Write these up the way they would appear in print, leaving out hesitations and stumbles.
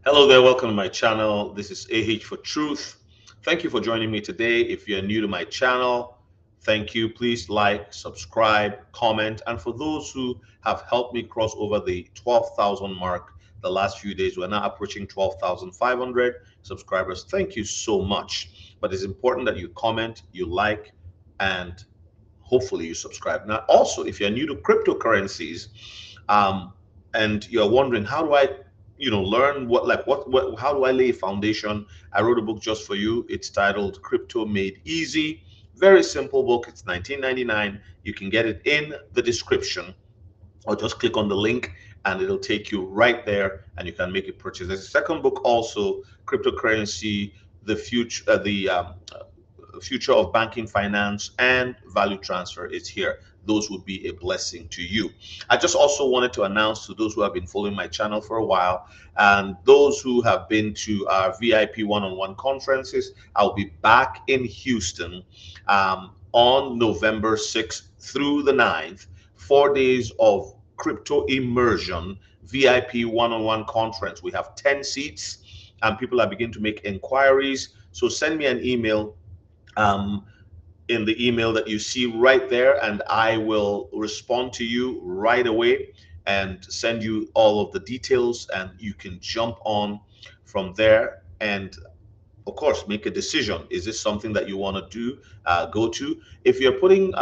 Hello there, welcome to my channel. This is AH for Truth. Thank you for joining me today. If you're new to my channel, thank you. Please like, subscribe, comment. And for those who have helped me cross over the 12,000 mark the last few days, we're now approaching 12,500 subscribers. Thank you so much. But it's important that you comment, you like, and hopefully you subscribe. Now, also, if you're new to cryptocurrencies, um, and you're wondering how do I learn what how do I lay a foundation, I wrote a book just for you. It's titled Crypto Made Easy. Very simple book. It's 19.99. You can get it in the description, or just click on the link and it'll take you right there and you can make a purchase. There's a second book also, Cryptocurrency, the future of banking, finance, and value transfer is here. Those would be a blessing to you. I just also wanted to announce to those who have been following my channel for a while and those who have been to our VIP one-on-one conferences, I'll be back in Houston on November 6th through the 9th, 4 days of crypto immersion VIP one-on-one conference. We have 10 seats and people are beginning to make inquiries. So send me an email um, in the email that you see right there, and I will respond to you right away and send you all of the details, and you can jump on from there and of course make a decision. Is this something that you want to do, go to? If you're putting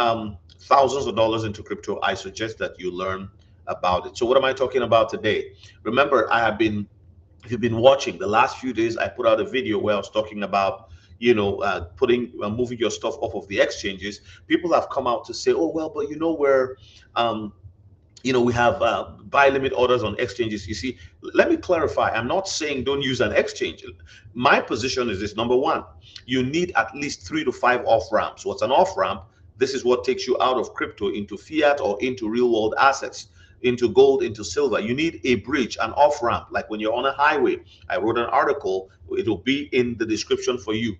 thousands of dollars into crypto, I suggest that you learn about it. So what am I talking about today? Remember, if you've been watching the last few days, I put out a video where I was talking about, moving your stuff off of the exchanges. People have come out to say, oh, well, but um, we have buy limit orders on exchanges. You see, let me clarify. I'm not saying don't use an exchange. My position is this. Number one, you need at least 3 to 5 off ramps. What's an off ramp? This is what takes you out of crypto into fiat or into real world assets, into gold, into silver. You need a bridge, an off ramp. Like when you're on a highway, I wrote an article. It'll be in the description for you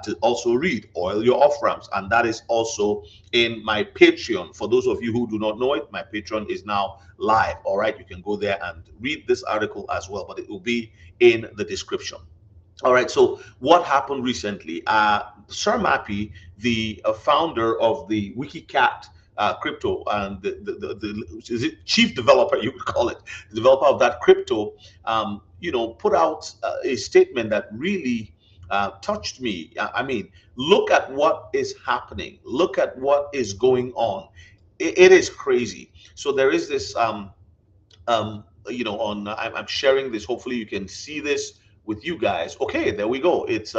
to also read. Oil your off ramps. And that is also in my Patreon. For those of you who do not know it, my Patreon is now live. All right. You can go there and read this article as well, but it will be in the description. All right. So what happened recently? Sir Mappy, the founder of the WikiCat crypto and is it chief developer, you would call it, the developer of that crypto, put out a statement that really touched me. I mean, look at what is happening. Look at what is going on. It is crazy. So there is this on I'm sharing this. Hopefully you can see this with you guys. Okay, there we go. It's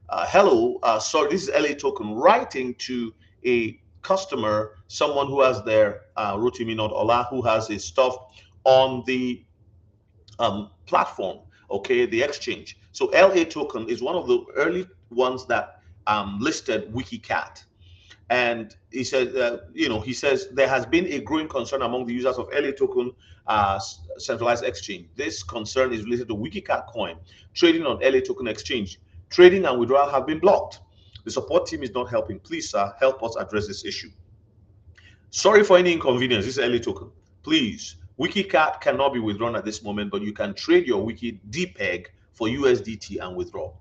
hello. Sorry, this is LA Token writing to a customer, someone who has their Rotimi not Ola, who has his stuff on the platform. Okay, the exchange. So LA Token is one of the early ones that listed WikiCat. And he said, he says there has been a growing concern among the users of LA Token centralized exchange. This concern is related to WikiCat coin trading on LA Token exchange. Trading and withdrawal have been blocked. The support team is not helping. Please, sir, help us address this issue. Sorry for any inconvenience. This is LA Token. Please, WikiCat cannot be withdrawn at this moment, but you can trade your Wiki DPEG for USDT and withdraw.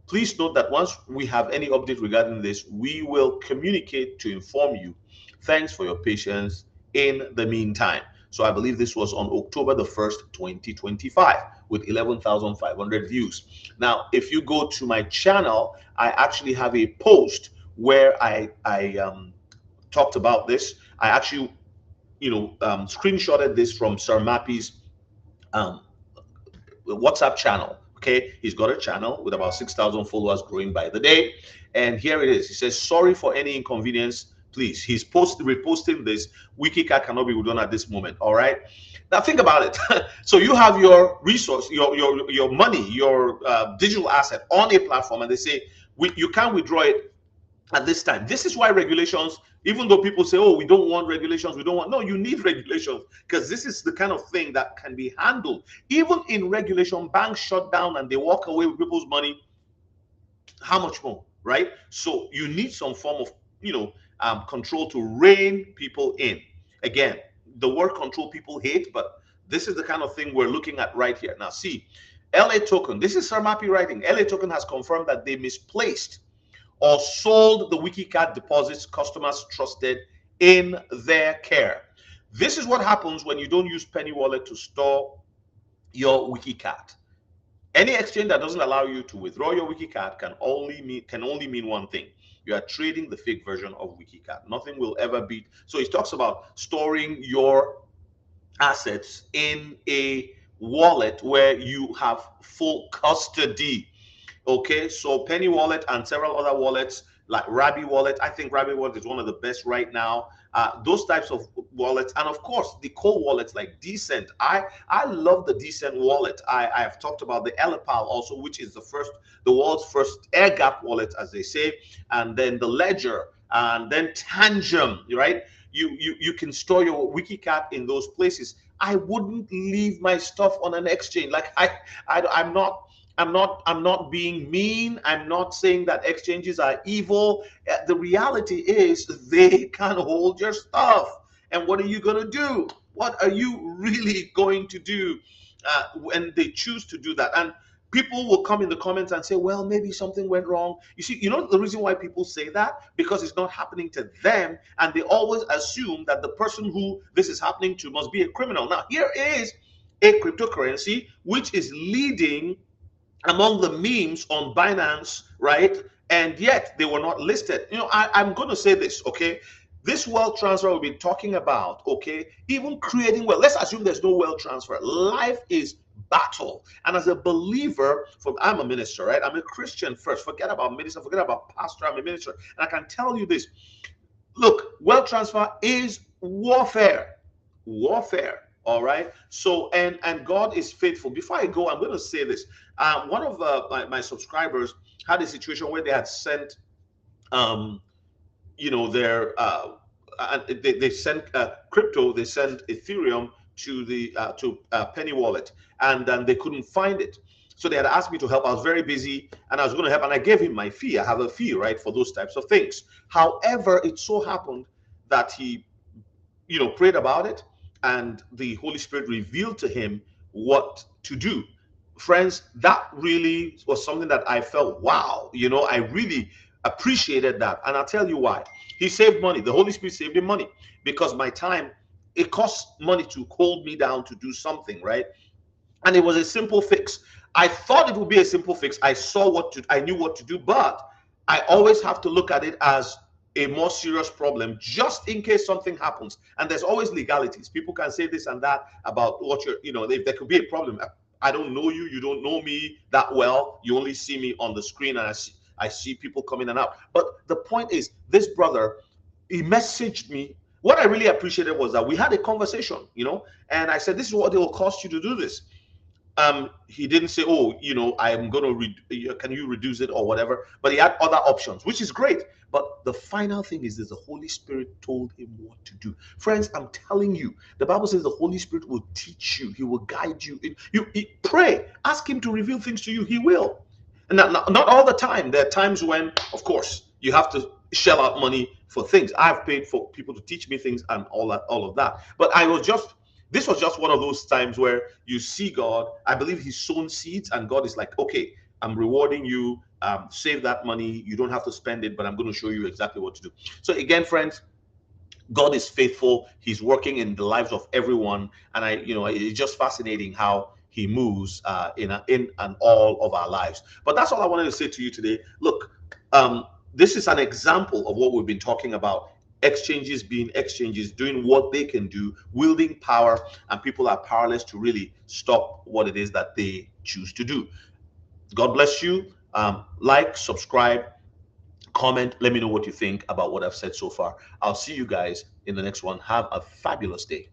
Please note that once we have any update regarding this, we will communicate to inform you. Thanks for your patience in the meantime. So I believe this was on October the 1st, 2025 with 11,500 views. Now, if you go to my channel, I actually have a post where I talked about this. I actually, screenshotted this from Sir Mappy's WhatsApp channel. Okay, he's got a channel with about 6,000 followers, growing by the day. And here it is. He says, sorry for any inconvenience. Please, he's reposting this. WikiCat cannot be done at this moment. All right. Now think about it. So you have your resource, your money, your digital asset on a platform, and they say you can't withdraw it at this time. This is why regulations, even though people say, oh, we don't want regulations, no, you need regulations, because this is the kind of thing that can be handled. Even in regulation, banks shut down and they walk away with people's money. How much more, right? So you need some form of control to rein people in. Again, the word control people hate, but this is the kind of thing we're looking at right here. Now see, LA Token, this is Sir Mappy writing. LA Token has confirmed that they misplaced or sold the WikiCard deposits customers trusted in their care. This is what happens when you don't use Penny Wallet to store your WikiCard. Any exchange that doesn't allow you to withdraw your WikiCard can only mean one thing. You are trading the fake version of WikiCard. Nothing will ever beat. So it talks about storing your assets in a wallet where you have full custody. Okay, so Penny Wallet and several other wallets like Rabby Wallet. I think Rabby Wallet is one of the best right now. Those types of wallets, and of course the cold wallets like Decent. I love the Decent wallet. I have talked about the Ellipal also, which is the world's first Airgapped wallet, as they say, and then the Ledger, and then Tangent. Right? You can store your WikiCard in those places. I wouldn't leave my stuff on an exchange. Like I'm not being mean. I'm not saying that exchanges are evil. The reality is they can hold your stuff. And what are you going to do? What are you really going to do when they choose to do that? And people will come in the comments and say, well, maybe something went wrong. You know the reason why people say that? Because it's not happening to them. And they always assume that the person who this is happening to must be a criminal. Now, here is a cryptocurrency which is leading among the memes on Binance, right? And yet they were not listed. I'm going to say this, okay? This wealth transfer we've been talking about, okay? Even creating wealth. Let's assume there's no wealth transfer. Life is battle. And as a believer, I'm a minister, right? I'm a Christian first. Forget about minister, forget about pastor. I'm a minister. And I can tell you this. Look, wealth transfer is warfare. Warfare. All right. So, and God is faithful. Before I go, I'm going to say this. One of my subscribers had a situation where they had sent, their they sent crypto, they sent Ethereum to the Penny Wallet, and then they couldn't find it. So they had asked me to help. I was very busy, and I was going to help, and I gave him my fee. I have a fee, right, for those types of things. However, it so happened that he, prayed about it, and the Holy Spirit revealed to him what to do. Friends, that really was something that I felt, wow, I really appreciated that. And I'll tell you why. He saved money. The Holy Spirit saved him money because my time, it costs money to hold me down to do something, right? And it was a simple fix. I thought it would be a simple fix. I knew what to do, but I always have to look at it as a more serious problem just in case something happens. And there's always legalities. People can say this and that about what if there could be a problem. I don't know you, you don't know me that well. You only see me on the screen, and I see people coming in and out. But the point is, this brother, he messaged me. What I really appreciated was that we had a conversation, and I said, this is what it will cost you to do this. He didn't say, oh, I'm going to, can you reduce it or whatever? But he had other options, which is great. But the final thing is that the Holy Spirit told him what to do. Friends, I'm telling you, the Bible says the Holy Spirit will teach you. He will guide you. You pray, ask him to reveal things to you. He will. And not all the time. There are times when, of course, you have to shell out money for things. I've paid for people to teach me things and all of that. But this was just one of those times where you see God. I believe he's sown seeds, and God is like, okay, I'm rewarding you. Save that money. You don't have to spend it, but I'm going to show you exactly what to do. So again, friends, God is faithful. He's working in the lives of everyone. And it's just fascinating how he moves in and all of our lives. But that's all I wanted to say to you today. Look, this is an example of what we've been talking about. Exchanges being exchanges, doing what they can do, wielding power, and people are powerless to really stop what it is that they choose to do. God bless you. Like, subscribe, comment. Let me know what you think about what I've said so far. I'll see you guys in the next one. Have a fabulous day.